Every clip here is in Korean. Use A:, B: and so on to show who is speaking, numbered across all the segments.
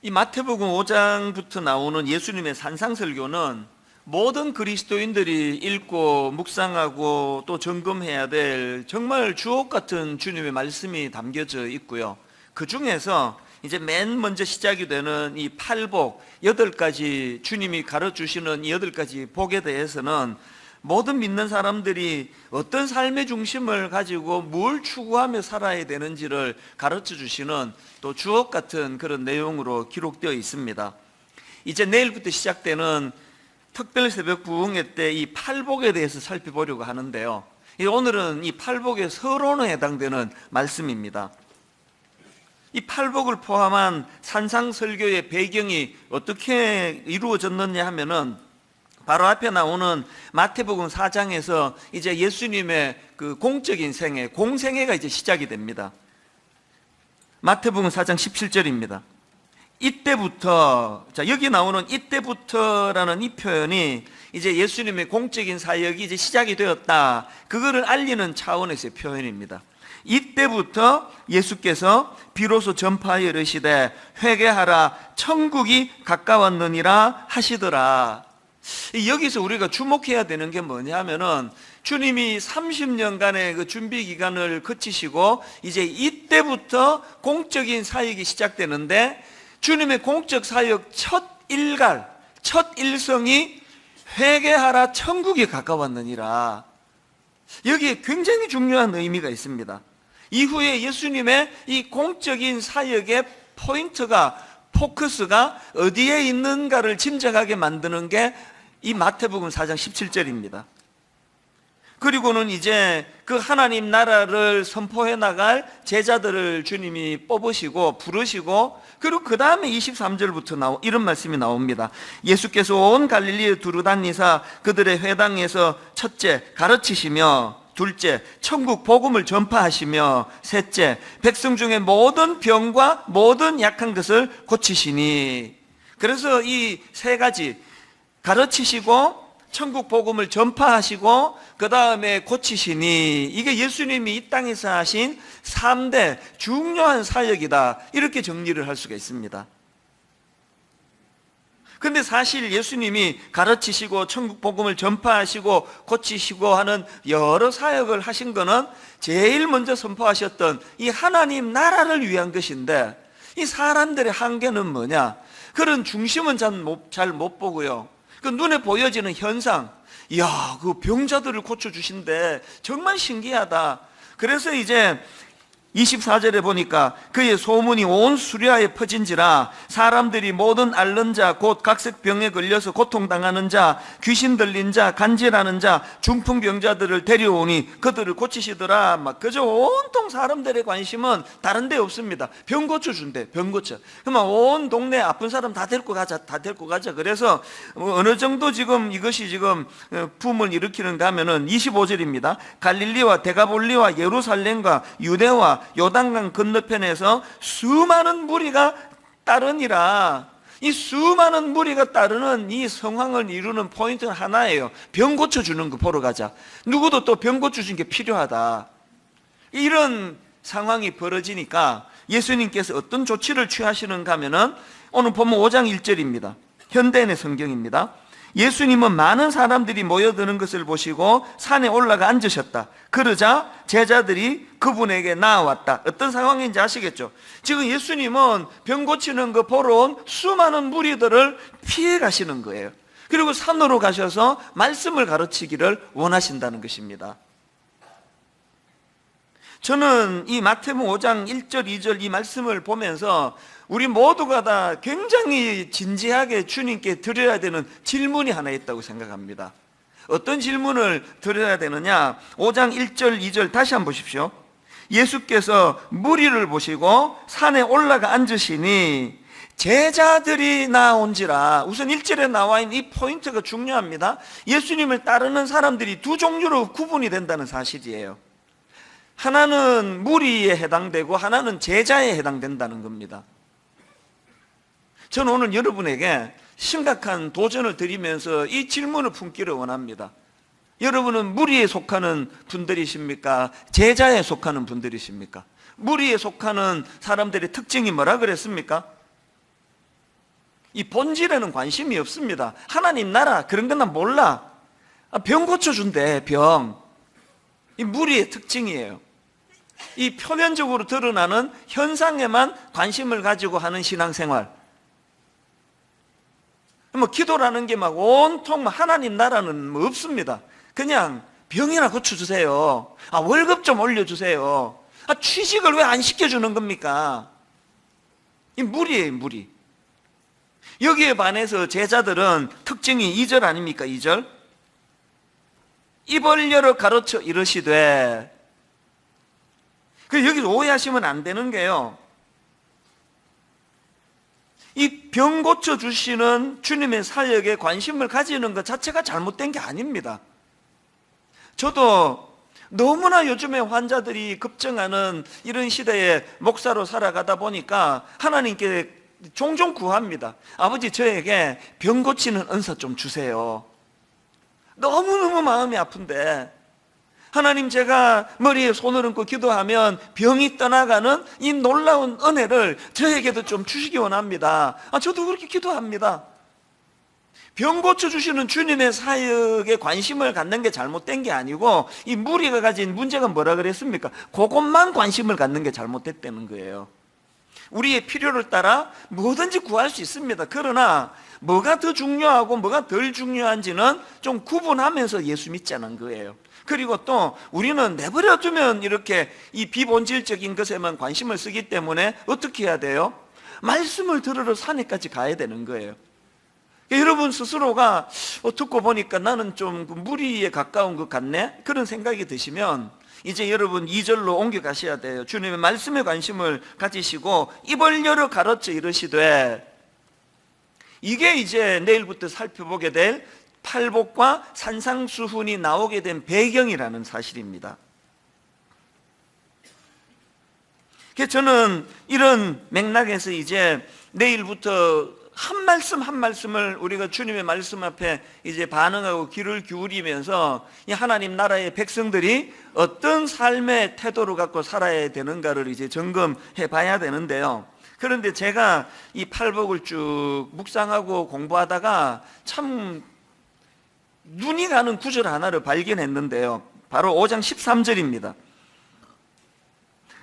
A: 이 마태복음 5장부터 나오는 예수님의 산상설교는 모든 그리스도인들이 읽고 묵상하고 또 점검해야 될 정말 주옥 같은 주님의 말씀이 담겨져 있고요. 그 중에서 이제 맨 먼저 시작이 되는 이 팔복, 8가지 주님이 가르쳐주시는 이 8가지 복에 대해서는 모든 믿는 사람들이 어떤 삶의 중심을 가지고 뭘 추구하며 살아야 되는지를 가르쳐 주시는 또 주옥 같은 그런 내용으로 기록되어 있습니다. 이제 내일부터 시작되는 특별 새벽 부흥회 때 이 팔복에 대해서 살펴보려고 하는데요. 오늘은 이 팔복의 서론에 해당되는 말씀입니다. 이 팔복을 포함한 산상설교의 배경이 어떻게 이루어졌느냐 하면은 바로 앞에 나오는 마태복음 4장에서 이제 예수님의 그 공적인 생애, 공생애가 이제 시작이 됩니다. 마태복음 4장 17절입니다. 이때부터, 자, 여기 나오는 이때부터라는 이 표현이 이제 예수님의 공적인 사역이 이제 시작이 되었다. 그거를 알리는 차원에서의 표현입니다. 이때부터 예수께서 비로소 전파하여 이르시되 회개하라 천국이 가까웠느니라 하시더라. 여기서 우리가 주목해야 되는 게 뭐냐면은 주님이 30년간의 그 준비 기간을 거치시고 이제 이때부터 공적인 사역이 시작되는데 주님의 공적 사역 첫 일갈, 첫 일성이 회개하라 천국이 가까웠느니라. 여기에 굉장히 중요한 의미가 있습니다. 이후에 예수님의 이 공적인 사역의 포인트가, 포커스가 어디에 있는가를 짐작하게 만드는 게 이 마태복음 4장 17절입니다. 그리고는 이제 그 하나님 나라를 선포해 나갈 제자들을 주님이 뽑으시고 부르시고, 그리고 그 다음에 23절부터 이런 말씀이 나옵니다. 예수께서 온 갈릴리에 두루 다니사 그들의 회당에서 첫째 가르치시며, 둘째 천국 복음을 전파하시며, 셋째 백성 중에 모든 병과 모든 약한 것을 고치시니. 그래서 이 세 가지, 가르치시고 천국 복음을 전파하시고 그 다음에 고치시니, 이게 예수님이 이 땅에서 하신 3대 중요한 사역이다, 이렇게 정리를 할 수가 있습니다. 근데 사실 예수님이 가르치시고 천국 복음을 전파하시고 고치시고 하는 여러 사역을 하신 거는 제일 먼저 선포하셨던 이 하나님 나라를 위한 것인데, 이 사람들의 한계는 뭐냐? 그런 중심은 잘 못 보고요. 그 눈에 보여지는 현상, 이야, 그 병자들을 고쳐주신대, 정말 신기하다. 그래서 이제 24절에 보니까 그의 소문이 온 수리아에 퍼진지라 사람들이 모든 앓는 자, 곧 각색병에 걸려서 고통당하는 자, 귀신 들린 자, 간질하는 자, 중풍병자들을 데려오니 그들을 고치시더라. 막 그저 온통 사람들의 관심은 다른 데 없습니다. 병 고쳐준대, 병 고쳐. 그러면 온 동네 아픈 사람 다 데리고 가자, 다 데리고 가자. 그래서 어느 정도 지금 이것이 지금 붐을 일으키는가 하면은 25절입니다. 갈릴리와 데가볼리와 예루살렘과 유대와 요단강 건너편에서 수많은 무리가 따르니라. 이 수많은 무리가 따르는 이 상황을 이루는 포인트는 하나예요. 병 고쳐주는 거 보러 가자. 누구도 또 병 고쳐주는 게 필요하다. 이런 상황이 벌어지니까 예수님께서 어떤 조치를 취하시는가 하면은 오늘 보면 5장 1절입니다. 현대인의 성경입니다. 예수님은 많은 사람들이 모여드는 것을 보시고 산에 올라가 앉으셨다. 그러자 제자들이 그분에게 나아왔다. 어떤 상황인지 아시겠죠? 지금 예수님은 병 고치는 거 보러 온 수많은 무리들을 피해 가시는 거예요. 그리고 산으로 가셔서 말씀을 가르치기를 원하신다는 것입니다. 저는 이 마태복음 5장 1절 2절 이 말씀을 보면서 우리 모두가 다 굉장히 진지하게 주님께 드려야 되는 질문이 하나 있다고 생각합니다. 어떤 질문을 드려야 되느냐? 5장 1절 2절 다시 한번 보십시오. 예수께서 무리를 보시고 산에 올라가 앉으시니 제자들이 나온지라. 우선 1절에 나와 있는 이 포인트가 중요합니다. 예수님을 따르는 사람들이 두 종류로 구분이 된다는 사실이에요. 하나는 무리에 해당되고 하나는 제자에 해당된다는 겁니다. 저는 오늘 여러분에게 심각한 도전을 드리면서 이 질문을 품기를 원합니다. 여러분은 무리에 속하는 분들이십니까? 제자에 속하는 분들이십니까? 무리에 속하는 사람들의 특징이 뭐라 그랬습니까? 이 본질에는 관심이 없습니다. 하나님 나라 그런 건 난 몰라. 병 고쳐준대, 병. 이 무리의 특징이에요. 이 표면적으로 드러나는 현상에만 관심을 가지고 하는 신앙생활. 뭐 기도라는 게 막 온통 하나님 나라는 뭐 없습니다. 그냥 병이나 고쳐주세요. 월급 좀 올려주세요. 취직을 왜 안 시켜주는 겁니까? 이 무리예요, 무리. 여기에 반해서 제자들은 특징이 2절 아닙니까? 2절. 입을 열어 가르쳐 이르시되. 여기서 오해하시면 안 되는 게요, 이 병 고쳐주시는 주님의 사역에 관심을 가지는 것 자체가 잘못된 게 아닙니다. 저도 너무나 요즘에 환자들이 급증하는 이런 시대에 목사로 살아가다 보니까 하나님께 종종 구합니다. 아버지, 저에게 병 고치는 은사 좀 주세요. 너무너무 마음이 아픈데 하나님, 제가 머리에 손을 얹고 기도하면 병이 떠나가는 이 놀라운 은혜를 저에게도 좀 주시기 원합니다. 저도 그렇게 기도합니다. 병 고쳐주시는 주님의 사역에 관심을 갖는 게 잘못된 게 아니고, 이 무리가 가진 문제가 뭐라 그랬습니까? 그것만 관심을 갖는 게 잘못됐다는 거예요. 우리의 필요를 따라 뭐든지 구할 수 있습니다. 그러나 뭐가 더 중요하고 뭐가 덜 중요한지는 좀 구분하면서 예수 믿자는 거예요. 그리고 또 우리는 내버려두면 이렇게 이 비본질적인 것에만 관심을 쓰기 때문에 어떻게 해야 돼요? 말씀을 들으러 산에까지 가야 되는 거예요. 여러분 스스로가 듣고 보니까 나는 좀 무리에 가까운 것 같네, 그런 생각이 드시면 이제 여러분 2절로 옮겨가셔야 돼요. 주님의 말씀에 관심을 가지시고 입을 열어 가르쳐 이르시되. 이게 이제 내일부터 살펴보게 될 팔복과 산상수훈이 나오게 된 배경이라는 사실입니다. 그래서 저는 이런 맥락에서 이제 내일부터 한 말씀 한 말씀을 우리가 주님의 말씀 앞에 이제 반응하고 귀를 기울이면서 이 하나님 나라의 백성들이 어떤 삶의 태도를 갖고 살아야 되는가를 이제 점검해 봐야 되는데요. 그런데 제가 이 팔복을 쭉 묵상하고 공부하다가 참 눈이 가는 구절 하나를 발견했는데요, 바로 5장 13절입니다.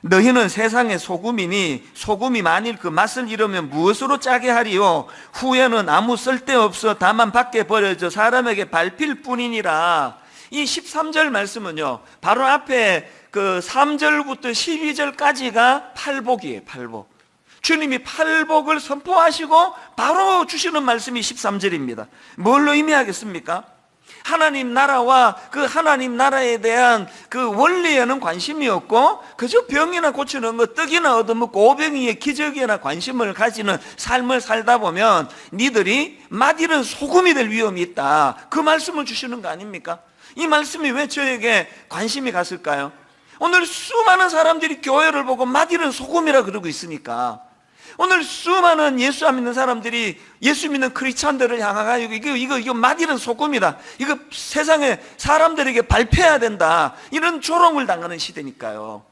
A: 너희는 세상의 소금이니 소금이 만일 그 맛을 잃으면 무엇으로 짜게 하리요? 후에는 아무 쓸데없어 다만 밖에 버려져 사람에게 밟힐 뿐이니라. 이 13절 말씀은요, 바로 앞에 그 3절부터 12절까지가 팔복이에요. 팔복. 주님이 팔복을 선포하시고 바로 주시는 말씀이 13절입니다. 뭘로 의미하겠습니까? 하나님 나라와 그 하나님 나라에 대한 그 원리에는 관심이 없고 그저 병이나 고치는 것, 떡이나 얻어먹고 오병이의 기적이나 관심을 가지는 삶을 살다 보면 니들이 맛 잃은 소금이 될 위험이 있다, 그 말씀을 주시는 거 아닙니까? 이 말씀이 왜 저에게 관심이 갔을까요? 오늘 수많은 사람들이 교회를 보고 맛 잃은 소금이라 그러고 있으니까, 오늘 수많은 예수 안 믿는 사람들이 예수 믿는 크리스찬들을 향하여 이거 맛 잃은 소금이다, 이거 세상에 사람들에게 발표해야 된다, 이런 조롱을 당하는 시대니까요.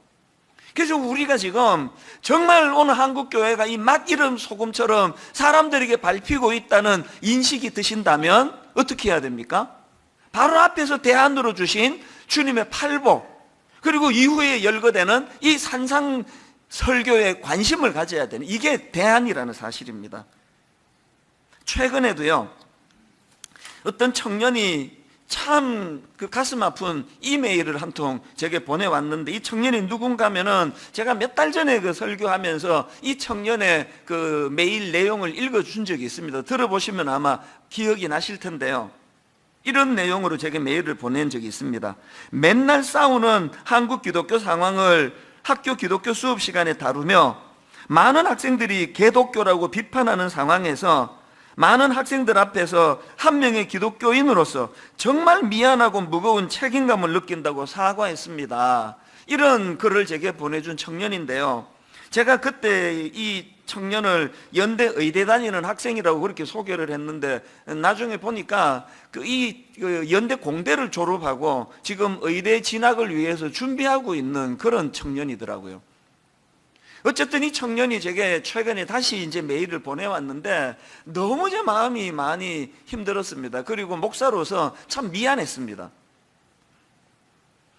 A: 그래서 우리가 지금 정말 오늘 한국교회가 이 맛 잃은 소금처럼 사람들에게 밟히고 있다는 인식이 드신다면 어떻게 해야 됩니까? 바로 앞에서 대안으로 주신 주님의 팔복, 그리고 이후에 열거되는 이 산상 설교에 관심을 가져야 되는, 이게 대안이라는 사실입니다. 최근에도요, 어떤 청년이 참 그 가슴 아픈 이메일을 한 통 제게 보내왔는데, 이 청년이 누군가 하면은 제가 몇 달 전에 그 설교하면서 이 청년의 그 메일 내용을 읽어준 적이 있습니다. 들어보시면 아마 기억이 나실 텐데요, 이런 내용으로 제게 메일을 보낸 적이 있습니다. 맨날 싸우는 한국 기독교 상황을 학교 기독교 수업 시간에 다루며 많은 학생들이 개독교라고 비판하는 상황에서 많은 학생들 앞에서 한 명의 기독교인으로서 정말 미안하고 무거운 책임감을 느낀다고 사과했습니다. 이런 글을 제게 보내준 청년인데요, 제가 그때 이 청년을 연대 의대 다니는 학생이라고 그렇게 소개를 했는데, 나중에 보니까 이 연대 공대를 졸업하고 지금 의대 진학을 위해서 준비하고 있는 그런 청년이더라고요. 어쨌든 이 청년이 제게 최근에 다시 이제 메일을 보내왔는데 너무 제 마음이 많이 힘들었습니다. 그리고 목사로서 참 미안했습니다.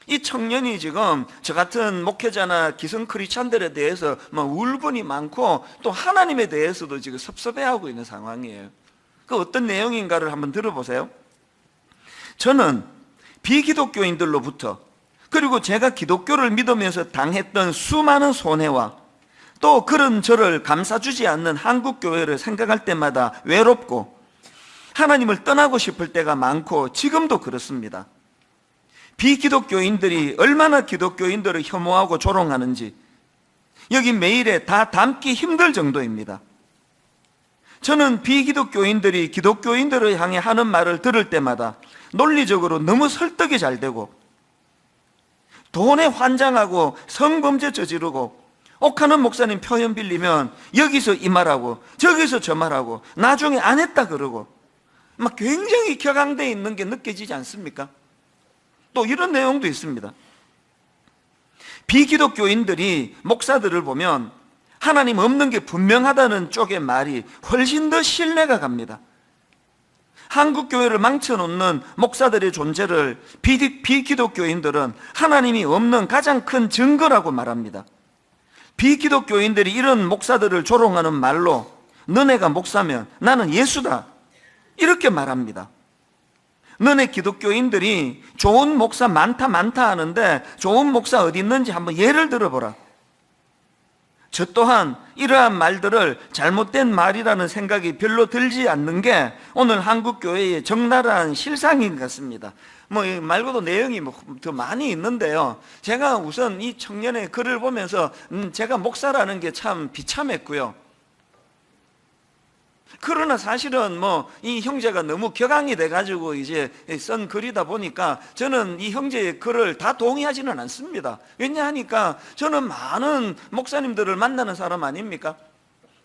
A: 이 청년이 지금 저 같은 목회자나 기성 크리스찬들에 대해서 울분이 많고 또 하나님에 대해서도 지금 섭섭해하고 있는 상황이에요. 그 어떤 내용인가를 한번 들어보세요. 저는 비기독교인들로부터 그리고 제가 기독교를 믿으면서 당했던 수많은 손해와 또 그런 저를 감싸주지 않는 한국교회를 생각할 때마다 외롭고 하나님을 떠나고 싶을 때가 많고 지금도 그렇습니다. 비기독교인들이 얼마나 기독교인들을 혐오하고 조롱하는지 여기 메일에 다 담기 힘들 정도입니다. 저는 비기독교인들이 기독교인들을 향해 하는 말을 들을 때마다 논리적으로 너무 설득이 잘 되고 돈에 환장하고 성범죄 저지르고 옥하는 목사님 표현 빌리면 여기서 이 말하고 저기서 저 말하고 나중에 안 했다 그러고 막 굉장히 격앙되어 있는 게 느껴지지 않습니까? 또 이런 내용도 있습니다. 비기독교인들이 목사들을 보면 하나님 없는 게 분명하다는 쪽의 말이 훨씬 더 신뢰가 갑니다. 한국교회를 망쳐놓는 목사들의 존재를 비기독교인들은 하나님이 없는 가장 큰 증거라고 말합니다. 비기독교인들이 이런 목사들을 조롱하는 말로 너네가 목사면 나는 예수다 이렇게 말합니다. 너네 기독교인들이 좋은 목사 많다 하는데 좋은 목사 어디 있는지 한번 예를 들어보라. 저 또한 이러한 말들을 잘못된 말이라는 생각이 별로 들지 않는 게 오늘 한국교회의 적나라한 실상인 것 같습니다. 이 말고도 내용이 더 많이 있는데요. 제가 우선 이 청년의 글을 보면서 제가 목사라는 게 참 비참했고요. 그러나 사실은 이 형제가 너무 격앙이 돼가지고 이제 쓴 글이다 보니까 저는 이 형제의 글을 다 동의하지는 않습니다. 왜냐하니까 저는 많은 목사님들을 만나는 사람 아닙니까?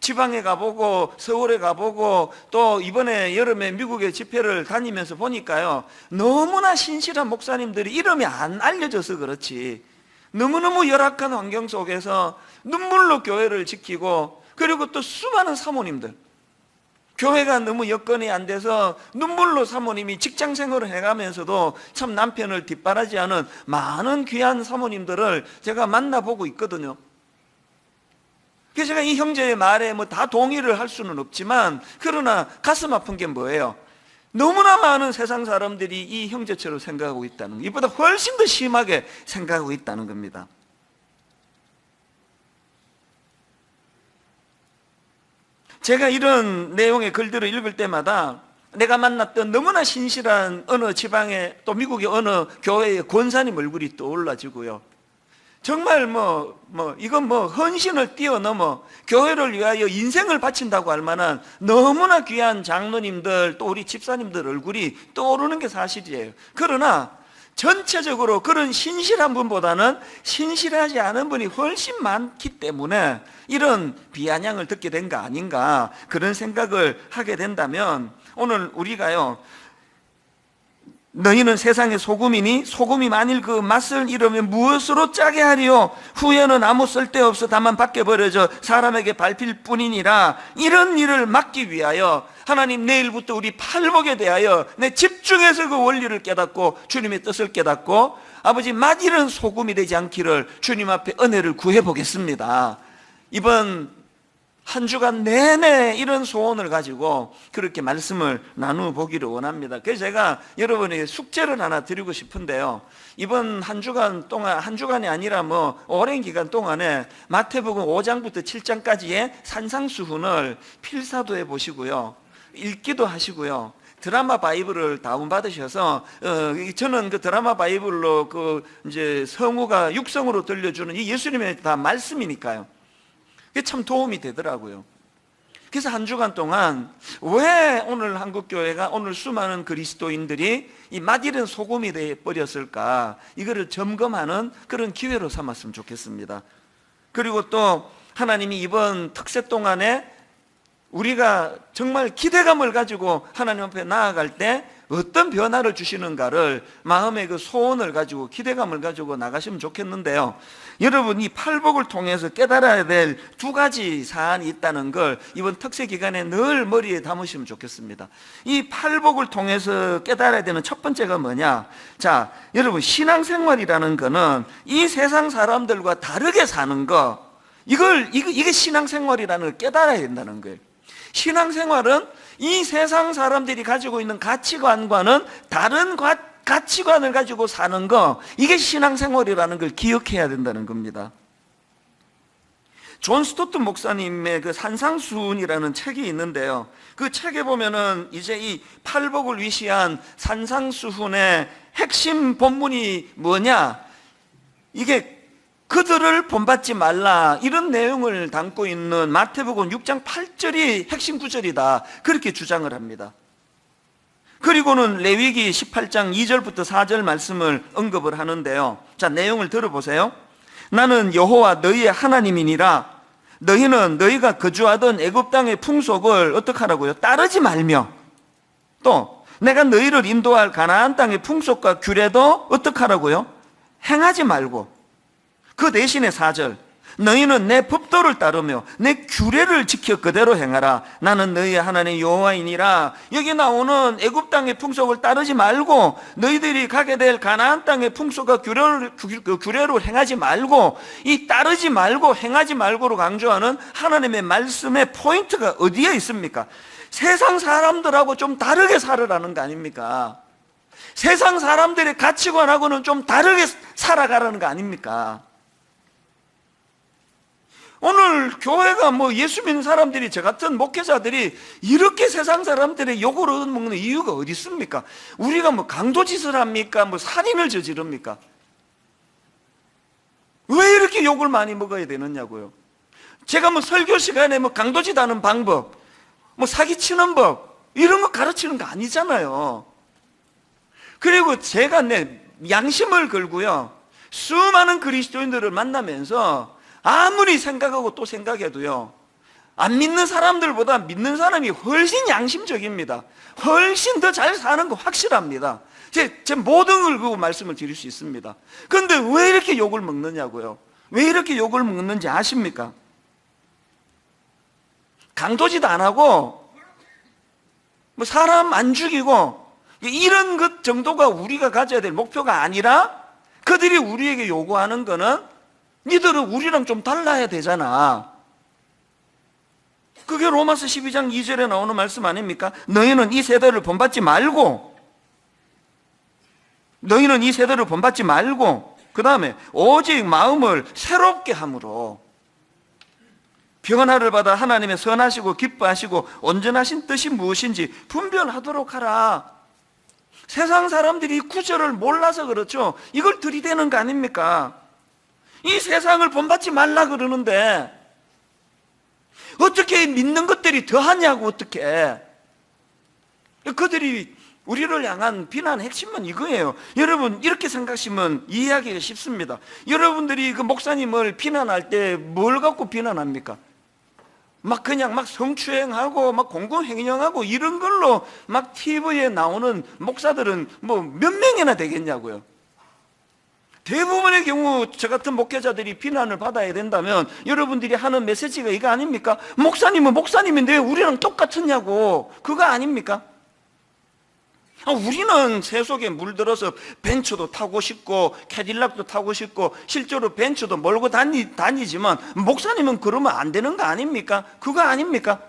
A: 지방에 가보고 서울에 가보고 또 이번에 여름에 미국에 집회를 다니면서 보니까요, 너무나 신실한 목사님들이 이름이 안 알려져서 그렇지 너무너무 열악한 환경 속에서 눈물로 교회를 지키고, 그리고 또 수많은 사모님들, 교회가 너무 여건이 안 돼서 눈물로 사모님이 직장 생활을 해가면서도 참 남편을 뒷바라지하는 많은 귀한 사모님들을 제가 만나보고 있거든요. 그래서 제가 이 형제의 말에 다 동의를 할 수는 없지만, 그러나 가슴 아픈 게 뭐예요? 너무나 많은 세상 사람들이 이 형제처럼 생각하고 있다는 거, 이보다 훨씬 더 심하게 생각하고 있다는 겁니다. 제가 이런 내용의 글들을 읽을 때마다 내가 만났던 너무나 신실한 어느 지방의 또 미국의 어느 교회의 권사님 얼굴이 떠올라지고요. 정말 이건 헌신을 뛰어넘어 교회를 위하여 인생을 바친다고 할 만한 너무나 귀한 장로님들 또 우리 집사님들 얼굴이 떠오르는 게 사실이에요. 그러나 전체적으로 그런 신실한 분보다는 신실하지 않은 분이 훨씬 많기 때문에 이런 비아냥을 듣게 된 거 아닌가, 그런 생각을 하게 된다면, 오늘 우리가요, 너희는 세상의 소금이니 소금이 만일 그 맛을 잃으면 무엇으로 짜게 하리요? 후에는 아무 쓸데없어 다만 밖에 버려져 사람에게 밟힐 뿐이니라. 이런 일을 막기 위하여 하나님 내일부터 우리 팔복에 대하여 내 집중해서 그 원리를 깨닫고 주님의 뜻을 깨닫고 아버지 맛 잃은 소금이 되지 않기를 주님 앞에 은혜를 구해보겠습니다. 이번 한 주간 내내 이런 소원을 가지고 그렇게 말씀을 나누어보기를 원합니다. 그래서 제가 여러분에게 숙제를 하나 드리고 싶은데요, 이번 한 주간 동안, 한 주간이 아니라 오랜 기간 동안에 마태복음 5장부터 7장까지의 산상수훈을 필사도 해보시고요, 읽기도 하시고요, 드라마 바이블을 다운받으셔서 저는 그 드라마 바이블로 이제 성우가 육성으로 들려주는 이 예수님의 다 말씀이니까요, 그게 참 도움이 되더라고요. 그래서 한 주간 동안 왜 오늘 한국교회가, 오늘 수많은 그리스도인들이 이 맛이른 소금이 되어버렸을까, 이거를 점검하는 그런 기회로 삼았으면 좋겠습니다. 그리고 또 하나님이 이번 특세 동안에 우리가 정말 기대감을 가지고 하나님 앞에 나아갈 때 어떤 변화를 주시는가를 마음의 그 소원을 가지고 기대감을 가지고 나가시면 좋겠는데요. 여러분, 이 팔복을 통해서 깨달아야 될 두 가지 사안이 있다는 걸 이번 특세 기간에 늘 머리에 담으시면 좋겠습니다. 이 팔복을 통해서 깨달아야 되는 첫 번째가 뭐냐? 자, 여러분, 신앙생활이라는 거는 이 세상 사람들과 다르게 사는 거, 이게 신앙생활이라는 걸 깨달아야 된다는 거예요. 신앙생활은 이 세상 사람들이 가지고 있는 가치관과는 다른 가치관을 가지고 사는 거, 이게 신앙생활이라는 걸 기억해야 된다는 겁니다. 존 스토트 목사님의 그 산상수훈이라는 책이 있는데요. 그 책에 보면은 이제 이 팔복을 위시한 산상수훈의 핵심 본문이 뭐냐? 이게 그들을 본받지 말라, 이런 내용을 담고 있는 마태복음 6장 8절이 핵심 구절이다, 그렇게 주장을 합니다. 그리고는 레위기 18장 2절부터 4절 말씀을 언급을 하는데요. 자, 내용을 들어보세요. 나는 여호와 너희의 하나님이니라. 너희는 너희가 거주하던 애굽 땅의 풍속을 어떻게 하라고요? 따르지 말며, 또 내가 너희를 인도할 가나안 땅의 풍속과 규례도 어떻게 하라고요? 행하지 말고, 그 대신에 4절, 너희는 내 법도를 따르며 내 규례를 지켜 그대로 행하라. 나는 너희의 하나님 여호와이니라. 여기 나오는 애굽 땅의 풍속을 따르지 말고 너희들이 가게 될 가나안 땅의 풍속과 규례로 행하지 말고, 이 따르지 말고 행하지 말고로 강조하는 하나님의 말씀의 포인트가 어디에 있습니까? 세상 사람들하고 좀 다르게 살으라는 거 아닙니까? 세상 사람들의 가치관하고는 좀 다르게 살아가라는 거 아닙니까? 오늘 교회가 예수 믿는 사람들이, 저 같은 목회자들이 이렇게 세상 사람들의 욕을 얻어먹는 이유가 어디 있습니까? 우리가 강도짓을 합니까? 살인을 저지릅니까? 왜 이렇게 욕을 많이 먹어야 되느냐고요. 제가 설교 시간에 강도짓 하는 방법, 사기치는 법, 이런 거 가르치는 거 아니잖아요. 그리고 제가 내 양심을 걸고요, 수많은 그리스도인들을 만나면서 아무리 생각하고 또 생각해도요, 안 믿는 사람들보다 믿는 사람이 훨씬 양심적입니다. 훨씬 더 잘 사는 거 확실합니다. 제 모든 걸 그거 말씀을 드릴 수 있습니다. 그런데 왜 이렇게 욕을 먹느냐고요. 왜 이렇게 욕을 먹는지 아십니까? 강도짓 안 하고 사람 안 죽이고 이런 것 정도가 우리가 가져야 될 목표가 아니라, 그들이 우리에게 요구하는 거는 니들은 우리랑 좀 달라야 되잖아. 그게 로마서 12장 2절에 나오는 말씀 아닙니까? 너희는 이 세대를 본받지 말고, 그 다음에 오직 마음을 새롭게 함으로 변화를 받아 하나님의 선하시고 기뻐하시고 온전하신 뜻이 무엇인지 분별하도록 하라. 세상 사람들이 이 구절을 몰라서 그렇죠. 이걸 들이대는 거 아닙니까? 이 세상을 본받지 말라 그러는데 어떻게 믿는 것들이 더하냐고. 어떻게 그들이 우리를 향한 비난의 핵심은 이거예요. 여러분, 이렇게 생각하시면 이해하기가 쉽습니다. 여러분들이 그 목사님을 비난할 때 뭘 갖고 비난합니까? 그냥 성추행하고 공공행령하고 이런 걸로 TV에 나오는 목사들은 몇 명이나 되겠냐고요. 대부분의 경우 저 같은 목회자들이 비난을 받아야 된다면 여러분들이 하는 메시지가 이거 아닙니까? 목사님은 목사님인데 왜 우리랑 똑같으냐고. 그거 아닙니까? 우리는 세속에 물들어서 벤츠도 타고 싶고 캐딜락도 타고 싶고 실제로 벤츠도 몰고 다니지만 목사님은 그러면 안 되는 거 아닙니까? 그거 아닙니까?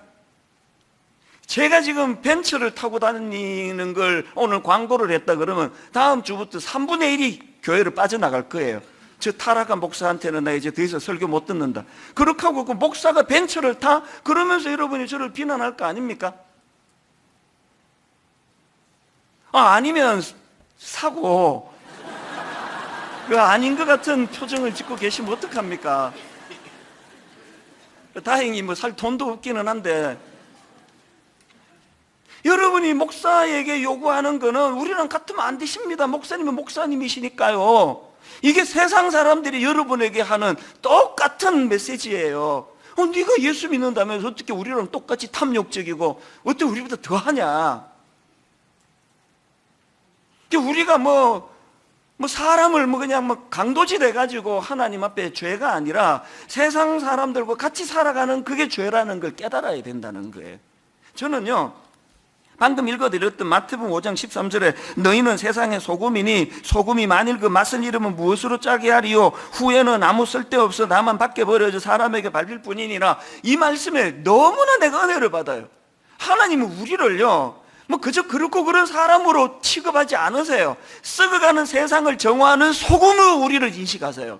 A: 제가 지금 벤츠를 타고 다니는 걸 오늘 광고를 했다 그러면 다음 주부터 3분의 1이 교회를 빠져나갈 거예요. 저 타락한 목사한테는 나 이제 더 이상 설교 못 듣는다. 그렇게 하고 그 목사가 벤츠를 타? 그러면서 여러분이 저를 비난할 거 아닙니까? 아니면 사고 그 아닌 것 같은 표정을 짓고 계시면 어떡합니까? 다행히 살 돈도 없기는 한데, 여러분이 목사에게 요구하는 거는 우리랑 같으면 안 되십니다. 목사님은 목사님이시니까요. 이게 세상 사람들이 여러분에게 하는 똑같은 메시지예요. 네가 예수 믿는다면서 어떻게 우리랑 똑같이 탐욕적이고 어떻게 우리보다 더하냐? 우리가 사람을 그냥 강도질 해가지고 하나님 앞에 죄가 아니라 세상 사람들과 같이 살아가는 그게 죄라는 걸 깨달아야 된다는 거예요. 저는요, 방금 읽어드렸던 마태복음 5장 13절에 너희는 세상의 소금이니 소금이 만일 그 맛을 잃으면 무엇으로 짜게 하리요? 후에는 아무 쓸데없어 나만 밖에 버려져 사람에게 밟힐 뿐이니라. 이 말씀에 너무나 내가 은혜를 받아요. 하나님은 우리를요, 그저 그렇고 그런 사람으로 취급하지 않으세요. 썩어가는 세상을 정화하는 소금으로 우리를 인식하세요.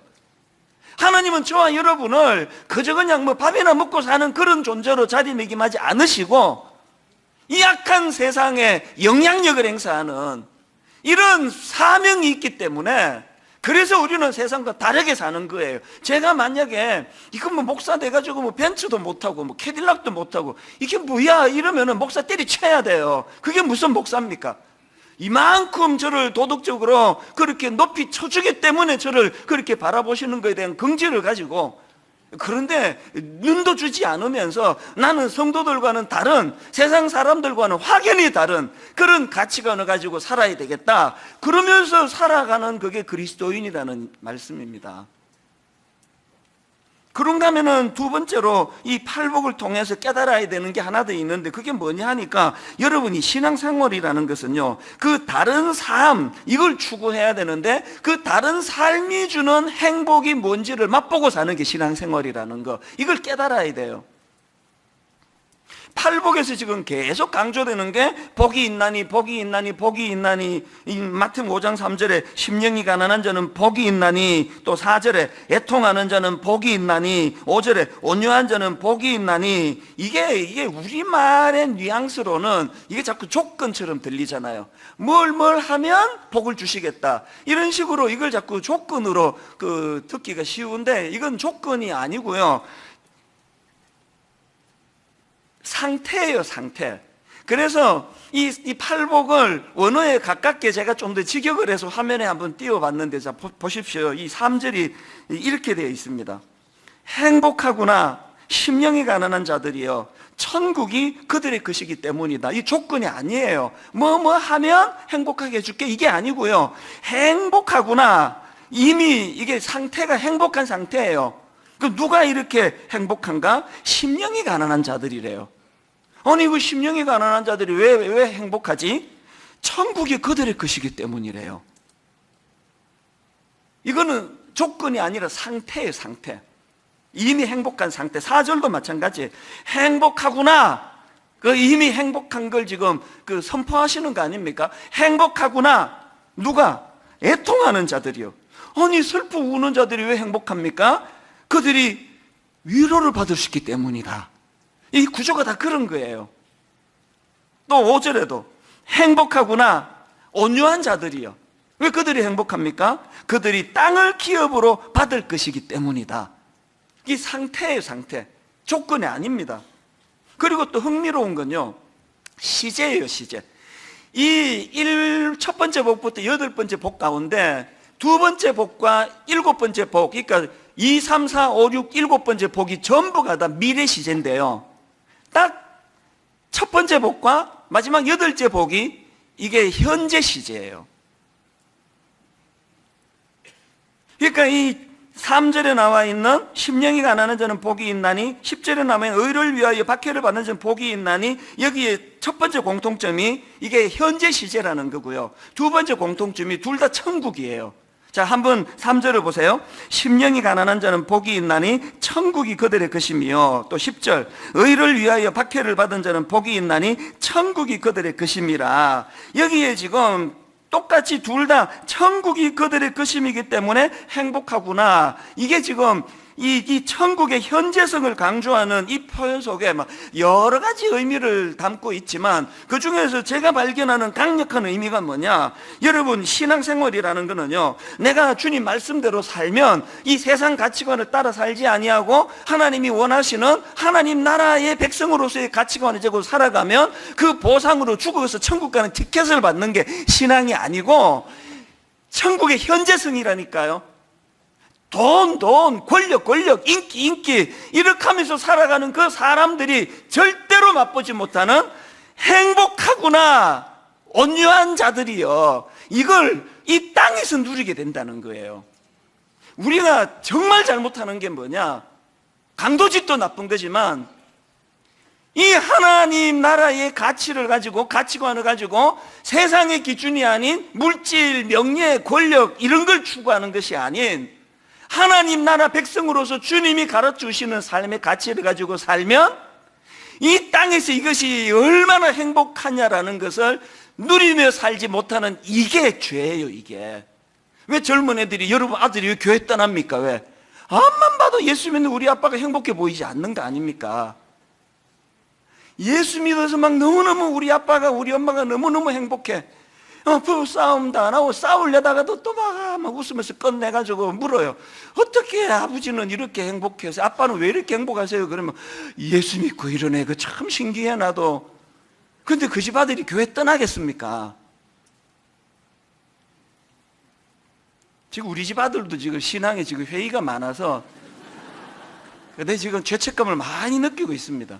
A: 하나님은 저와 여러분을 그저 그냥 밥이나 먹고 사는 그런 존재로 자리매김하지 않으시고 이 악한 세상에 영향력을 행사하는 이런 사명이 있기 때문에 그래서 우리는 세상과 다르게 사는 거예요. 제가 만약에 이거 목사 돼가지고 벤츠도 못하고 캐딜락도 못하고 이게 뭐야 이러면은 목사 때리쳐야 돼요. 그게 무슨 목사입니까? 이만큼 저를 도덕적으로 그렇게 높이 쳐주기 때문에 저를 그렇게 바라보시는 것에 대한 긍지를 가지고, 그런데 눈도 주지 않으면서 나는 성도들과는 다른, 세상 사람들과는 확연히 다른 그런 가치관을 가지고 살아야 되겠다, 그러면서 살아가는 그게 그리스도인이라는 말씀입니다. 그런가 하면은 두 번째로 이 팔복을 통해서 깨달아야 되는 게 하나 더 있는데, 그게 뭐냐 하니까, 여러분이 신앙생활이라는 것은요, 그 다른 삶, 이걸 추구해야 되는데 그 다른 삶이 주는 행복이 뭔지를 맛보고 사는 게 신앙생활이라는 거, 이걸 깨달아야 돼요. 팔복에서 지금 계속 강조되는 게 복이 있나니 복이 있나니 복이 있나니, 이 마태복음 5장 3절에 심령이 가난한 자는 복이 있나니, 또 4절에 애통하는 자는 복이 있나니, 5절에 온유한 자는 복이 있나니, 이게 우리말의 뉘앙스로는 이게 자꾸 조건처럼 들리잖아요. 뭘 하면 복을 주시겠다, 이런 식으로 이걸 자꾸 조건으로 듣기가 쉬운데, 이건 조건이 아니고요, 상태예요, 상태. 그래서 이 팔복을 원어에 가깝게 제가 좀 더 직역을 해서 화면에 한번 띄워봤는데, 자 보십시오. 이 3절이 이렇게 되어 있습니다. 행복하구나 심령이 가난한 자들이여, 천국이 그들의 것이기 때문이다. 이 조건이 아니에요. 뭐 하면 행복하게 해줄게, 이게 아니고요, 행복하구나, 이미 이게 상태가 행복한 상태예요. 그 누가 이렇게 행복한가? 심령이 가난한 자들이래요. 아니, 그 심령이 가난한 자들이 왜 행복하지? 천국이 그들의 것이기 때문이래요. 이거는 조건이 아니라 상태예요, 상태. 이미 행복한 상태. 4절도 마찬가지. 행복하구나. 그 이미 행복한 걸 지금 선포하시는 거 아닙니까? 행복하구나. 누가? 애통하는 자들이요. 아니, 슬프 우는 자들이 왜 행복합니까? 그들이 위로를 받을 수 있기 때문이다. 이 구조가 다 그런 거예요. 또 5절에도 행복하구나 온유한 자들이요. 왜 그들이 행복합니까? 그들이 땅을 기업으로 받을 것이기 때문이다. 이 상태예요, 상태. 조건이 아닙니다. 그리고 또 흥미로운 건요, 시제예요, 시제. 첫 번째 복부터 8번째 복 가운데 두 번째 복과 7번째 복, 그러니까 2, 3, 4, 5, 6, 7번째 복이 전부가 다 미래 시제인데요, 딱 첫 번째 복과 마지막 8째 복이 이게 현재 시제예요. 그러니까 이 3절에 나와 있는 심령이 가난한 자는 복이 있나니, 10절에 나와 있는 의를 위하여 박해를 받는 자는 복이 있나니, 여기에 첫 번째 공통점이 이게 현재 시제라는 거고요, 두 번째 공통점이 둘 다 천국이에요. 자, 한번 3절을 보세요. 심령이 가난한 자는 복이 있나니 천국이 그들의 것이며, 또 10절 의를 위하여 박해를 받은 자는 복이 있나니 천국이 그들의 것임이라. 여기에 지금 똑같이 둘 다 천국이 그들의 것임이기 때문에 행복하구나, 이게 지금 이 천국의 현재성을 강조하는 이 표현 속에 막 여러 가지 의미를 담고 있지만, 그 중에서 제가 발견하는 강력한 의미가 뭐냐, 여러분, 신앙생활이라는 거는요, 내가 주님 말씀대로 살면 이 세상 가치관을 따라 살지 아니하고 하나님이 원하시는 하나님 나라의 백성으로서의 가치관을 가지고 살아가면 그 보상으로 죽어서 천국 가는 티켓을 받는 게 신앙이 아니고 천국의 현재성이라니까요. 돈, 권력, 인기 이렇게 하면서 살아가는 그 사람들이 절대로 맛보지 못하는 행복하구나, 온유한 자들이요, 이걸 이 땅에서 누리게 된다는 거예요. 우리가 정말 잘못하는 게 뭐냐? 강도짓도 나쁜 거지만 이 하나님 나라의 가치를 가지고, 가치관을 가지고 세상의 기준이 아닌 물질, 명예, 권력 이런 걸 추구하는 것이 아닌 하나님 나라 백성으로서 주님이 가르쳐주시는 삶의 가치를 가지고 살면 이 땅에서 이것이 얼마나 행복하냐라는 것을 누리며 살지 못하는, 이게 죄예요. 이게 왜 젊은 애들이, 여러분 아들이 왜 교회 떠납니까? 왜? 앞만 봐도 예수 믿는 우리 아빠가 행복해 보이지 않는 거 아닙니까? 예수 믿어서 막 너무너무 우리 아빠가, 우리 엄마가 너무너무 행복해. 부부싸움도 안 하고 싸우려다가도 또 막 웃으면서 끝내가지고 물어요. 어떻게 아버지는 이렇게 행복해서, 아빠는 왜 이렇게 행복하세요? 그러면 예수 믿고 이런 애 그 참 신기해 나도. 근데 그 집 아들이 교회 떠나겠습니까? 지금 우리 집 아들도 지금 신앙에 지금 회의가 많아서 근데 지금 죄책감을 많이 느끼고 있습니다.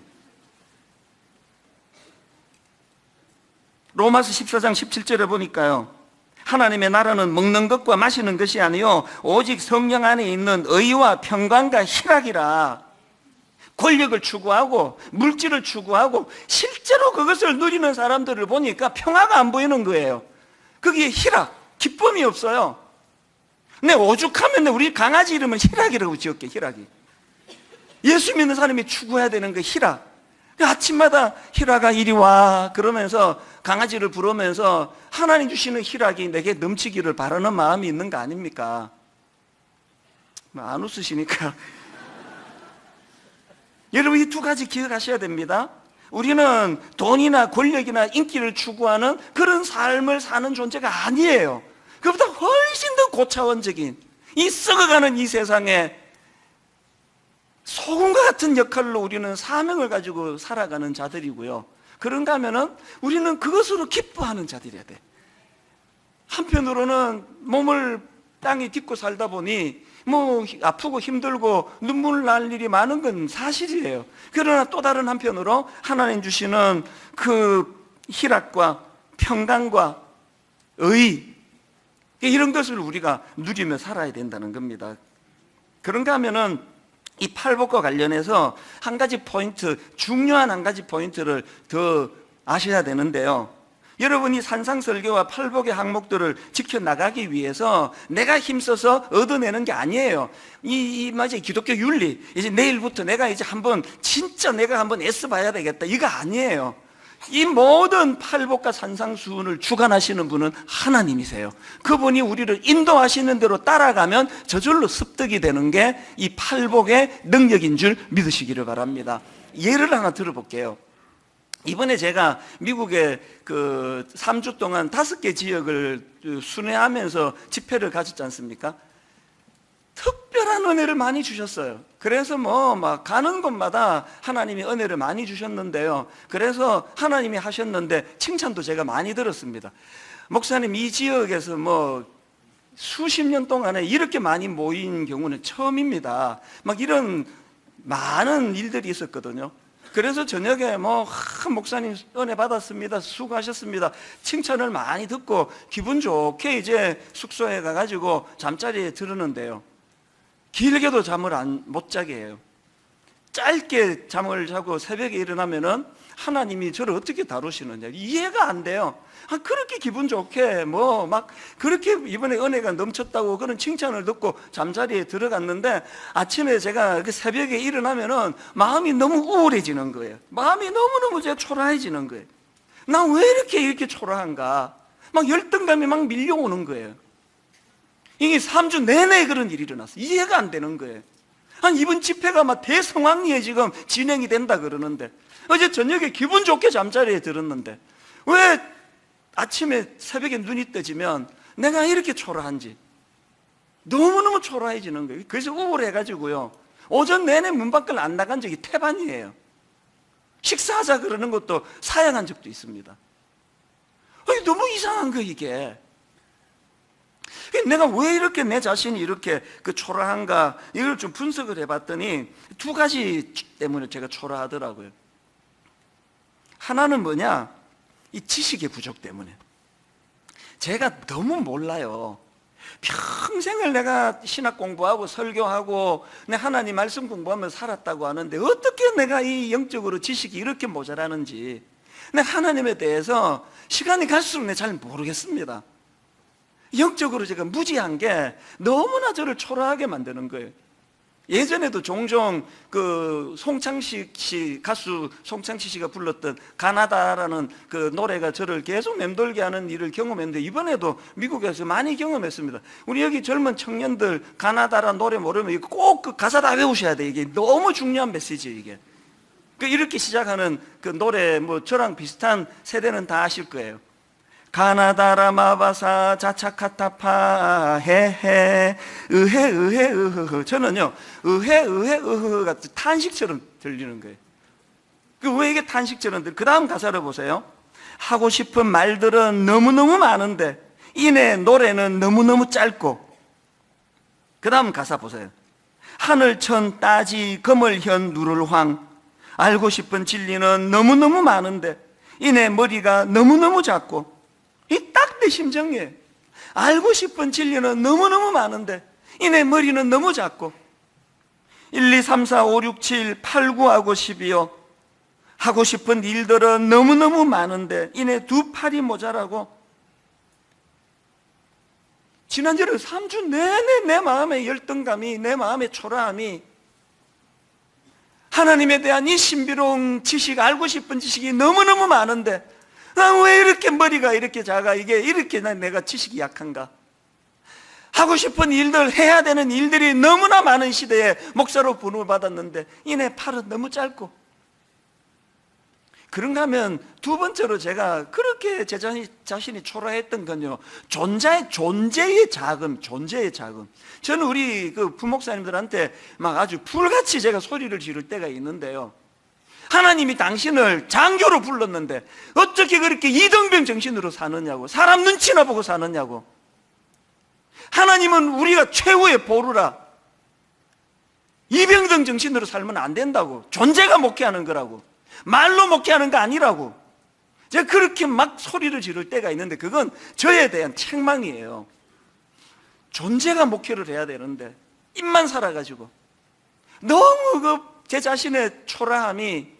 A: 로마서 14장 17절에 보니까요, 하나님의 나라는 먹는 것과 마시는 것이 아니요 오직 성령 안에 있는 의와 평강과 희락이라. 권력을 추구하고 물질을 추구하고 실제로 그것을 누리는 사람들을 보니까 평화가 안 보이는 거예요. 거기에 희락, 기쁨이 없어요. 근데 오죽하면 우리 강아지 이름은 희락이라고 지었게. 희락이, 예수 믿는 사람이 추구해야 되는 그 희락. 아침마다 희락아 이리 와 그러면서 강아지를 부르면서 하나님 주시는 희락이 내게 넘치기를 바라는 마음이 있는 거 아닙니까? 안 웃으시니까 여러분, 이 두 가지 기억하셔야 됩니다. 우리는 돈이나 권력이나 인기를 추구하는 그런 삶을 사는 존재가 아니에요. 그보다 훨씬 더 고차원적인, 이 썩어가는 이 세상에 소금과 같은 역할로 우리는 사명을 가지고 살아가는 자들이고요. 그런가 하면은 우리는 그것으로 기뻐하는 자들이어야 돼. 한편으로는 몸을 땅에 딛고 살다 보니 뭐 아프고 힘들고 눈물 날 일이 많은 건 사실이에요. 그러나 또 다른 한편으로 하나님 주시는 그 희락과 평강과 의, 이런 것을 우리가 누리며 살아야 된다는 겁니다. 그런가 하면은 이 팔복과 관련해서 한 가지 포인트, 중요한 한 가지 포인트를 더 아셔야 되는데요, 여러분이 산상설교와 팔복의 항목들을 지켜나가기 위해서 내가 힘써서 얻어내는 게 아니에요. 맞아요, 기독교 윤리, 이제 내일부터 내가 이제 진짜 내가 한번 애써봐야 되겠다, 이거 아니에요. 이 모든 팔복과 산상수훈을 주관하시는 분은 하나님이세요. 그분이 우리를 인도하시는 대로 따라가면 저절로 습득이 되는 게 이 팔복의 능력인 줄 믿으시기를 바랍니다. 예를 하나 들어볼게요. 이번에 제가 미국에 3주 동안 5개 지역을 순회하면서 집회를 가졌지 않습니까? 특별한 은혜를 많이 주셨어요. 그래서 막 가는 곳마다 하나님이 은혜를 많이 주셨는데요, 그래서 하나님이 하셨는데 칭찬도 제가 많이 들었습니다. 목사님, 이 지역에서 수십 년 동안에 이렇게 많이 모인 경우는 처음입니다. 막 이런 많은 일들이 있었거든요. 그래서 저녁에 목사님 은혜 받았습니다, 수고하셨습니다, 칭찬을 많이 듣고 기분 좋게 이제 숙소에 가가지고 잠자리에 들었는데요, 길게도 잠을 못 자게 해요. 짧게 잠을 자고 새벽에 일어나면은 하나님이 저를 어떻게 다루시느냐 이해가 안 돼요. 그렇게 기분 좋게 그렇게 이번에 은혜가 넘쳤다고 그런 칭찬을 듣고 잠자리에 들어갔는데, 아침에 제가 새벽에 일어나면은 마음이 너무 우울해지는 거예요. 마음이 너무너무 초라해지는 거예요. 나 왜 이렇게 초라한가? 열등감이 밀려오는 거예요. 이게 3주 내내 그런 일이 일어났어요. 이해가 안 되는 거예요. 이번 집회가 대성황리에 지금 진행이 된다 그러는데, 어제 저녁에 기분 좋게 잠자리에 들었는데 왜 아침에 새벽에 눈이 떠지면 내가 이렇게 초라한지 너무너무 초라해지는 거예요. 그래서 우울해가지고요, 오전 내내 문 밖을 안 나간 적이 태반이에요. 식사하자 그러는 것도 사양한 적도 있습니다. 너무 이상한 거 이게.
B: 내가 왜 이렇게 내 자신이 이렇게 초라한가, 이걸 좀 분석을 해봤더니 두 가지 때문에 제가 초라하더라고요. 하나는 뭐냐, 이 지식의 부족 때문에. 제가 너무 몰라요. 평생을 내가 신학 공부하고 설교하고 내 하나님 말씀 공부하며 살았다고 하는데 어떻게 내가 이 영적으로 지식이 이렇게 모자라는지, 내 하나님에 대해서 시간이 갈수록 잘 모르겠습니다. 영적으로 제가 무지한 게 너무나 저를 초라하게 만드는 거예요. 예전에도 종종 가수 송창식 씨가 불렀던 가나다라는 그 노래가 저를 계속 맴돌게 하는 일을 경험했는데, 이번에도 미국에서 많이 경험했습니다. 우리 여기 젊은 청년들 가나다라는 노래 모르면 꼭 그 가사 다 외우셔야 돼. 이게 너무 중요한 메시지예요, 이게. 이렇게 시작하는 그 노래, 저랑 비슷한 세대는 다 아실 거예요. 가나다라 마바사 자차카타파 헤헤 으헤 으헤 으흐. 저는요, 으헤 으헤 으흐가 탄식처럼 들리는 거예요. 왜 이게 탄식처럼 그 다음 가사를 보세요. 하고 싶은 말들은 너무너무 많은데 이내 노래는 너무너무 짧고. 그 다음 가사 보세요. 하늘천 따지 거물현 누를황. 알고 싶은 진리는 너무너무 많은데 이내 머리가 너무너무 작고. 이 딱 내 심정이에요. 알고 싶은 진리는 너무너무 많은데 이내 머리는 너무 작고. 1, 2, 3, 4, 5, 6, 7, 8, 9하고 10이요. 하고 싶은 일들은 너무너무 많은데 이내 두 팔이 모자라고. 지난주에 3주 내내 내 마음의 열등감이, 내 마음의 초라함이, 하나님에 대한 이 신비로운 지식, 알고 싶은 지식이 너무너무 많은데 난 왜 이렇게 머리가 이렇게 작아? 이게 이렇게 내가 지식이 약한가? 하고 싶은 일들, 해야 되는 일들이 너무나 많은 시대에 목사로 부름을 받았는데 이내 팔은 너무 짧고. 그런가 하면 두 번째로 제가 그렇게 제 자신이 초라했던 건요, 존재의 자금. 저는 우리 부목사님들한테 막 아주 불같이 제가 소리를 지를 때가 있는데요. 하나님이 당신을 장교로 불렀는데 어떻게 그렇게 이등병 정신으로 사느냐고, 사람 눈치나 보고 사느냐고. 하나님은 우리가 최후의 보루라. 이병등 정신으로 살면 안 된다고. 존재가 목회하는 거라고. 말로 목회하는 거 아니라고. 제가 그렇게 막 소리를 지를 때가 있는데 그건 저에 대한 책망이에요. 존재가 목회를 해야 되는데 입만 살아가지고 너무 제 자신의 초라함이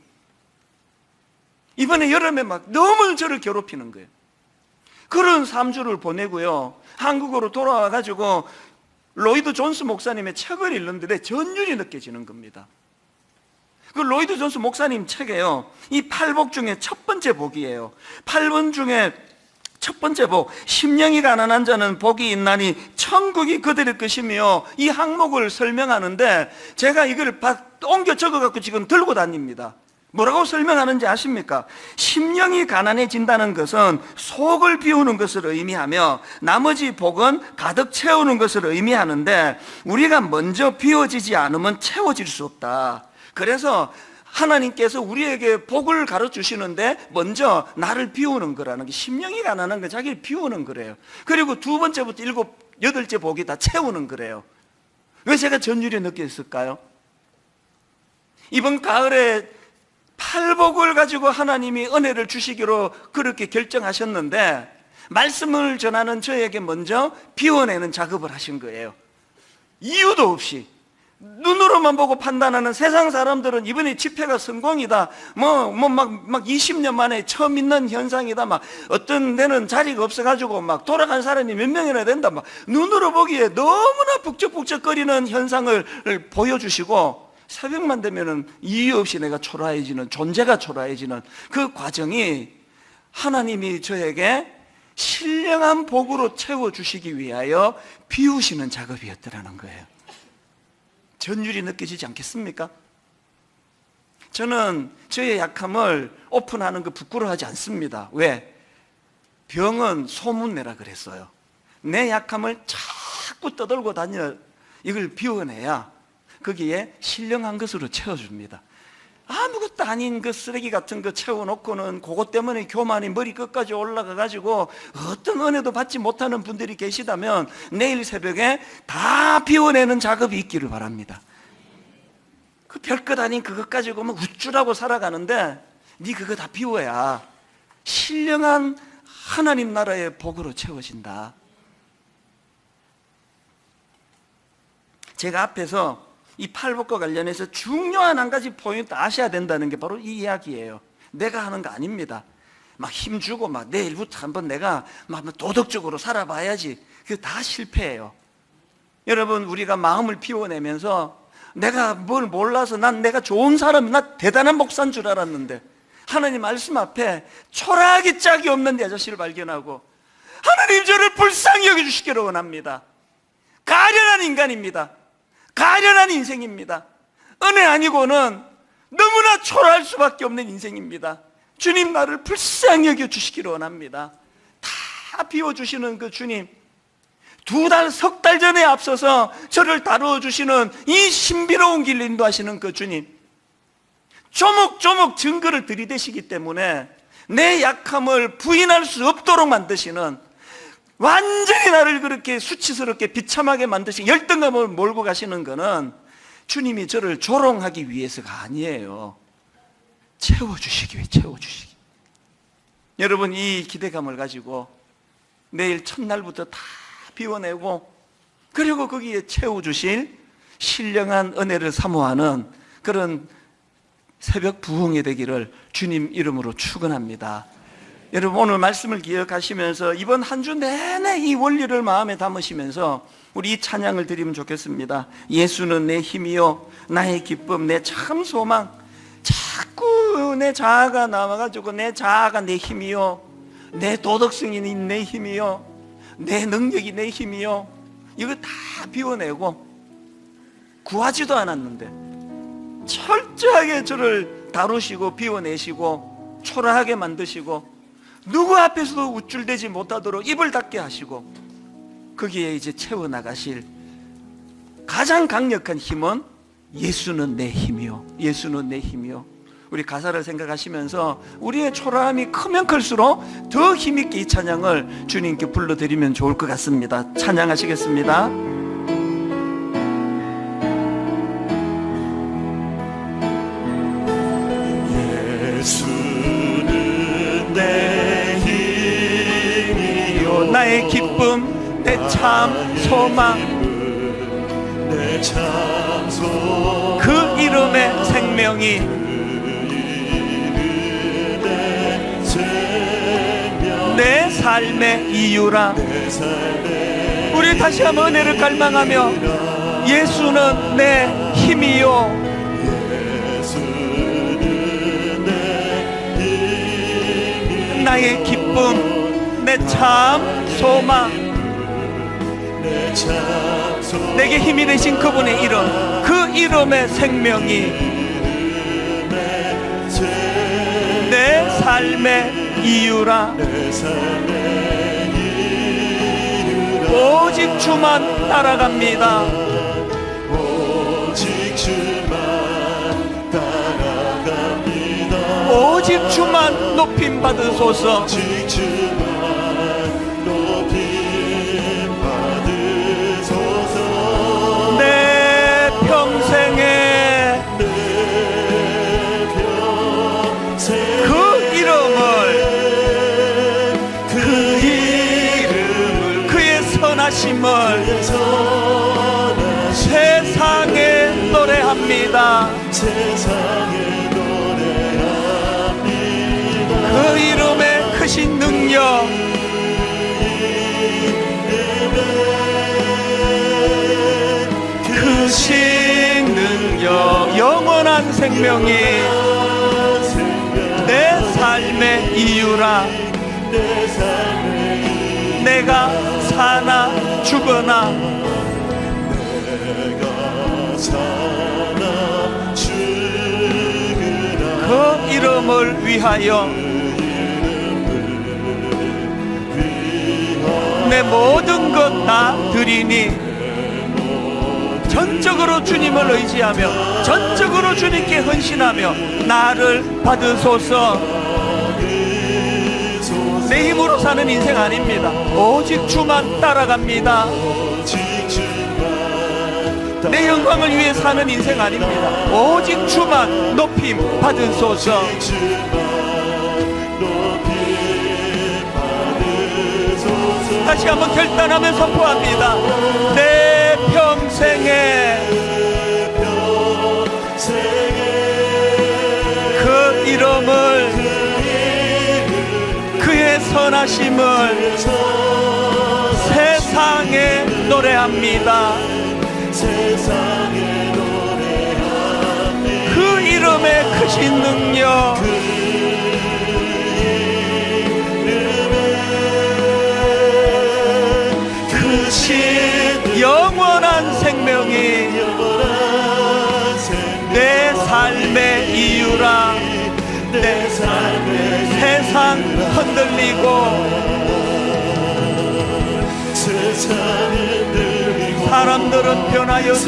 B: 이번에 여름에 막 너무 저를 괴롭히는 거예요. 그런 3주를 보내고요, 한국으로 돌아와가지고 로이드 존스 목사님의 책을 읽는데 전율이 느껴지는 겁니다. 그 로이드 존스 목사님 책에요, 이 8복 중에 첫 번째 복이에요. 8번 중에 첫 번째 복, 심령이 가난한 자는 복이 있나니 천국이 그들의 것이며, 이 항목을 설명하는데 제가 이걸 옮겨 적어갖고 지금 들고 다닙니다. 뭐라고 설명하는지 아십니까? 심령이 가난해진다는 것은 속을 비우는 것을 의미하며 나머지 복은 가득 채우는 것을 의미하는데, 우리가 먼저 비워지지 않으면 채워질 수 없다. 그래서 하나님께서 우리에게 복을 가르치시는데 먼저 나를 비우는 거라는 게, 심령이 가난한 건 자기를 비우는 거래요. 그리고 두 번째부터 7, 8째 복이 다 채우는 거래요. 왜 제가 전율이 느꼈을까요? 이번 가을에 8복을 가지고 하나님이 은혜를 주시기로 그렇게 결정하셨는데, 말씀을 전하는 저에게 먼저 비워내는 작업을 하신 거예요. 이유도 없이. 눈으로만 보고 판단하는 세상 사람들은 이번에 집회가 성공이다, 막 20년 만에 처음 있는 현상이다, 막 어떤 데는 자리가 없어가지고 막 돌아간 사람이 몇 명이나 된다, 막 눈으로 보기에 너무나 북적북적거리는 현상을 보여주시고, 새벽만 되면은 이유 없이 내가 초라해지는, 존재가 초라해지는 그 과정이 하나님이 저에게 신령한 복으로 채워주시기 위하여 비우시는 작업이었더라는 거예요. 전율이 느껴지지 않겠습니까? 저는 저의 약함을 오픈하는 거 부끄러워하지 않습니다. 왜? 병은 소문내라 그랬어요. 내 약함을 자꾸 떠들고 다녀 이걸 비워내야 거기에 신령한 것으로 채워줍니다. 아무것도 아닌 그 쓰레기 같은 거 채워놓고는 그것 때문에 교만이 머리 끝까지 올라가가지고 어떤 은혜도 받지 못하는 분들이 계시다면 내일 새벽에 다 비워내는 작업이 있기를 바랍니다. 그 별것 아닌 그것 가지고 막 우쭐하고 살아가는데 네 그거 다 비워야 신령한 하나님 나라의 복으로 채워진다. 제가 앞에서 이 팔복과 관련해서 중요한 한 가지 포인트 아셔야 된다는 게 바로 이 이야기예요. 내가 하는 거 아닙니다. 막 힘주고 막 내일부터 한번 내가 막 도덕적으로 살아봐야지. 그게 다 실패예요. 여러분, 우리가 마음을 비워내면서 내가 뭘 몰라서 난 내가 좋은 사람, 나 대단한 목사인 줄 알았는데 하나님 말씀 앞에 초라하기 짝이 없는 내 자신을 발견하고 하나님 저를 불쌍히 여겨주시기를 원합니다. 가련한 인간입니다. 가련한 인생입니다. 은혜 아니고는 너무나 초라할 수밖에 없는 인생입니다. 주님 나를 불쌍히 여겨주시기를 원합니다. 다 비워주시는 그 주님, 2달, 3달 전에 앞서서 저를 다루어 주시는 이 신비로운 길로 인도하시는 그 주님, 조목조목 증거를 들이대시기 때문에 내 약함을 부인할 수 없도록 만드시는, 완전히 나를 그렇게 수치스럽게 비참하게 만드시는 열등감을 몰고 가시는 것은 주님이 저를 조롱하기 위해서가 아니에요. 채워주시기 위해, 채워주시기. 여러분, 이 기대감을 가지고 내일 첫날부터 다 비워내고 그리고 거기에 채워주실 신령한 은혜를 사모하는 그런 새벽 부흥이 되기를 주님 이름으로 축원합니다. 여러분, 오늘 말씀을 기억하시면서 이번 한 주 내내 이 원리를 마음에 담으시면서 우리 이 찬양을 드리면 좋겠습니다. 예수는 내 힘이요 나의 기쁨, 내 참 소망. 자꾸 내 자아가 나와가지고 내 자아가 내 힘이요, 내 도덕성이 내 힘이요, 내 능력이 내 힘이요, 이거 다 비워내고 구하지도 않았는데 철저하게 저를 다루시고 비워내시고 초라하게 만드시고 누구 앞에서도 우쭐대지 못하도록 입을 닫게 하시고 거기에 이제 채워나가실 가장 강력한 힘은 예수는 내 힘이요, 예수는 내 힘이요. 우리 가사를 생각하시면서 우리의 초라함이 크면 클수록 더 힘있게 이 찬양을 주님께 불러드리면 좋을 것 같습니다. 찬양하시겠습니다.
C: 예수는 내 힘이요
B: 나의 기쁨, 내 참 소망,
C: 내 참 소망,
B: 그 이름의 생명이 내 삶의 이유라. 우리 다시 한번 은혜를 갈망하며 예수는 내 힘이요, 나의 기쁨, 내 참 소망, 내게 힘이 되신 그분의 이름, 그 이름의 생명이 내 삶의 이유라. 오직 주만 따라갑니다.
C: 오직 주만 따라갑니다.
B: 오직 주만 높임 받으소서.
C: 오직 주만 높임 받으소서.
B: 내 평생에 그 이름을, 그의 선하심을 세상에 노래합니다. 그 이름의 크신 능력, 크신 능력, 영원한 생명이 내 삶의 이유라. 내가 사나 죽거나 그 이름을 위하여 내 모든 것 다 드리니 전적으로 주님을 의지하며 전적으로 주님께 헌신하며 나를 받으소서. 내 힘으로 사는 인생 아닙니다. 오직 주만 따라갑니다. 내 영광을 위해 사는 인생 아닙니다. 오직 주만 높임 받으소서. 다시 한번 결단하며 선포합니다. 내 평생에 그 이름을, 그의 선하심을 세상에 노래합니다. 그 이름의 크신 능력, 영원한 생명이 내 삶의 이유라. 내 삶의 세상 흔들리고 사람들은 변하여도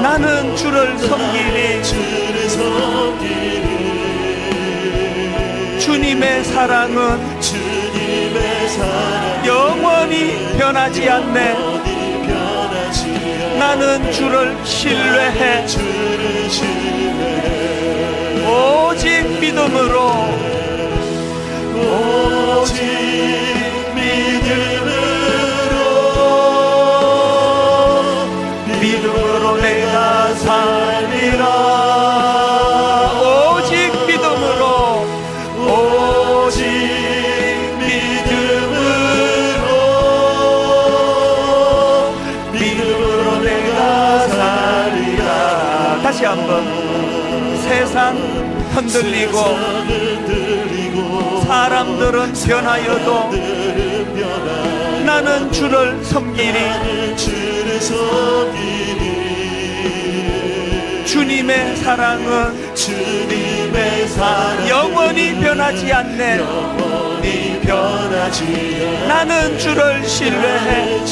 B: 나는 주를 섬기리. 주님의 사랑은 영원히 변하지 않네. 나는 주를 신뢰해. 오직 믿음으로, 오직 믿음으로 내가 살리라. 오직 믿음으로, 오직 믿음으로 내가 살리라. 다시 한번. 세상 흔들리고 사람들은 변하여도 나는 주를 섬기리. 주님의 사랑은 영원히 변하지 않네. 나는 주를 신뢰해.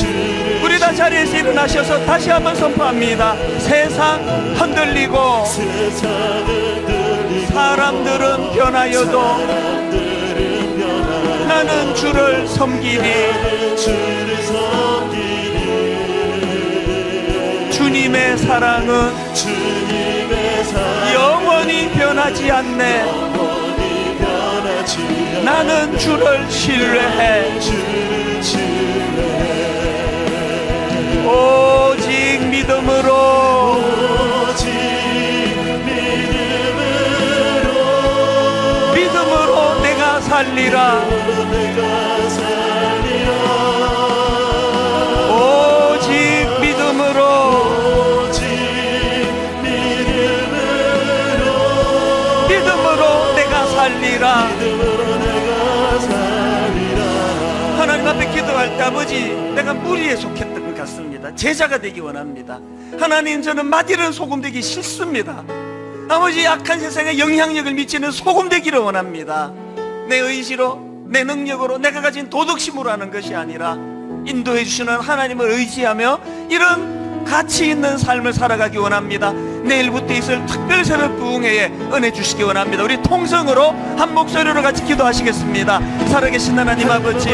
B: 우리 다 자리에서 일어나셔서 다시 한번 선포합니다. 세상 흔들리고 사람들은 변하여도 나는 주를 섬기니. 주님의 사랑은 영원히 변하지 않네. 나는 주를 신뢰해. 오직 믿음으로, 믿음으로 내가 살리라. 오직 믿음으로, 믿음으로 내가 살리라. 하나님 앞에 기도할 때 아버지, 내가 무리에 속했던 것 같습니다. 제자가 되기 원합니다. 하나님, 저는 맛있는 소금 되기 싫습니다. 아버지, 약한 세상에 영향력을 미치는 소금 되기를 원합니다. 내 의지로, 내 능력으로, 내가 가진 도덕심으로 하는 것이 아니라 인도해 주시는 하나님을 의지하며 이런 가치 있는 삶을 살아가기 원합니다. 내일부터 있을 특별 새벽 부흥회에 은혜 주시기 원합니다. 우리 통성으로 한 목소리로 같이 기도하시겠습니다. 살아계신 하나님 아버지,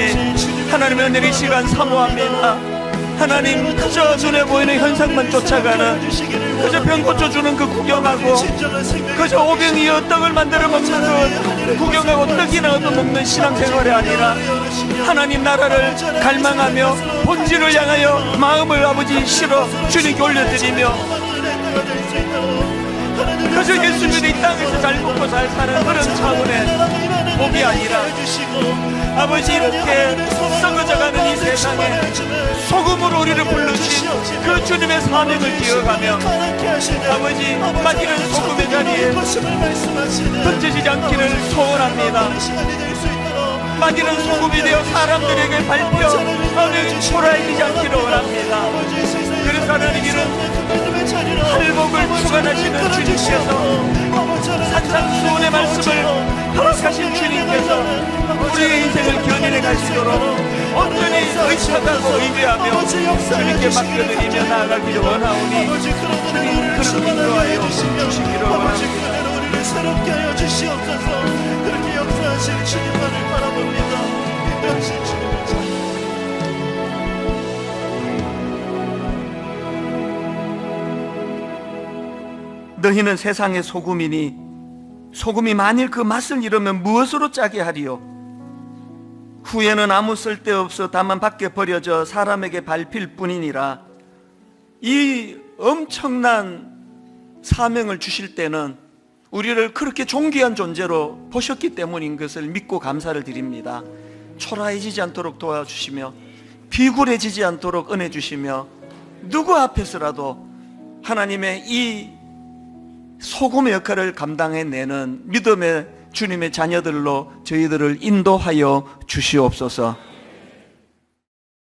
B: 하나님의 은혜의 시간 사모합니다. 하나님, 그저 눈에 보이는 현상만 쫓아가는, 그저 병 고쳐주는 그 구경하고, 그저 오병이어 떡을 만들어 먹는 그 구경하고 떡이나 얻어먹는 신앙생활이 아니라 하나님 나라를 갈망하며 본질을 향하여 마음을 아버지 실어 주님께 올려드리며 그저 예수 믿어 이 땅에서 잘 먹고 잘 사는 그런 차원의 복이 아니라 아버지, 이렇게 썩어져가는 이 세상에 소금으로 우리를 부르신 그 주님의 사명을 기억하며 아버지, 마지는 소금의 자리에 던져지지 않기를 소원합니다. 마지는 소금이 되어 사람들에게 발표 초라해지지 않기를 원합니다. 그래서 하나님, 이런 팔복을 주관하시는 주님께서, 산산수훈의 말씀을 허락하신 주님께서 우리의 인생을 견인해 가시도록
A: 온전히 의탁하고 의뢰하며 주님께 맡겨드리며 나아가기를 원하오니 주님 그렇게 인도하여 주시기를 원합니다.
C: 우리를 새롭게 하여 주시옵소서. 그렇게 역사하실 주님만을 바라봅니다. 인도하실 주님을
B: 너희는 세상의 소금이니 소금이 만일 그 맛을 잃으면 무엇으로 짜게 하리요? 후에는 아무 쓸데없어 다만 밖에 버려져 사람에게 밟힐 뿐이니라. 이 엄청난 사명을 주실 때는 우리를 그렇게 존귀한 존재로 보셨기 때문인 것을 믿고 감사를 드립니다. 초라해지지 않도록 도와주시며 비굴해지지 않도록 은혜 주시며 누구 앞에서라도 하나님의 이 소금의 역할을 감당해내는 믿음의 주님의 자녀들로 저희들을 인도하여 주시옵소서.